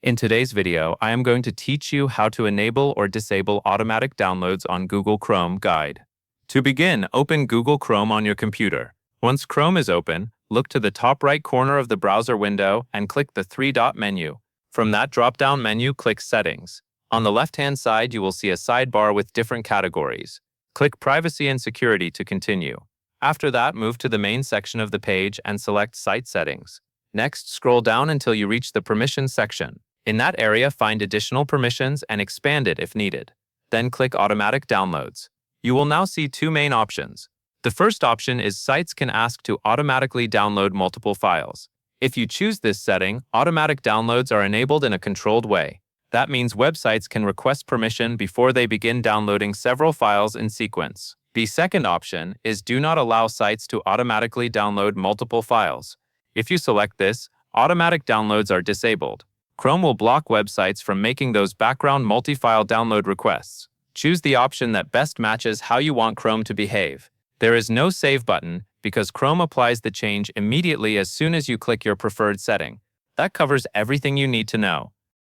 In today's video, I am going to teach you how to enable or disable automatic downloads on Google Chrome Guide. To begin, open Google Chrome on your computer. Once Chrome is open, look to the top right corner of the browser window and click the three-dot menu. From that drop-down menu, click Settings. On the left-hand side, you will see a sidebar with different categories. Click Privacy and Security to continue. After that, move to the main section of the page and select Site Settings. Next, scroll down until you reach the Permissions section. In that area, find additional permissions and expand it if needed. Then click Automatic Downloads. You will now see two main options. The first option is sites can ask to automatically download multiple files. If you choose this setting, automatic downloads are enabled in a controlled way. That means websites can request permission before they begin downloading several files in sequence. The second option is do not allow sites to automatically download multiple files. If you select this, automatic downloads are disabled. Chrome will block websites from making those background multi-file download requests. Choose the option that best matches how you want Chrome to behave. There is no save button because Chrome applies the change immediately as soon as you click your preferred setting. That covers everything you need to know.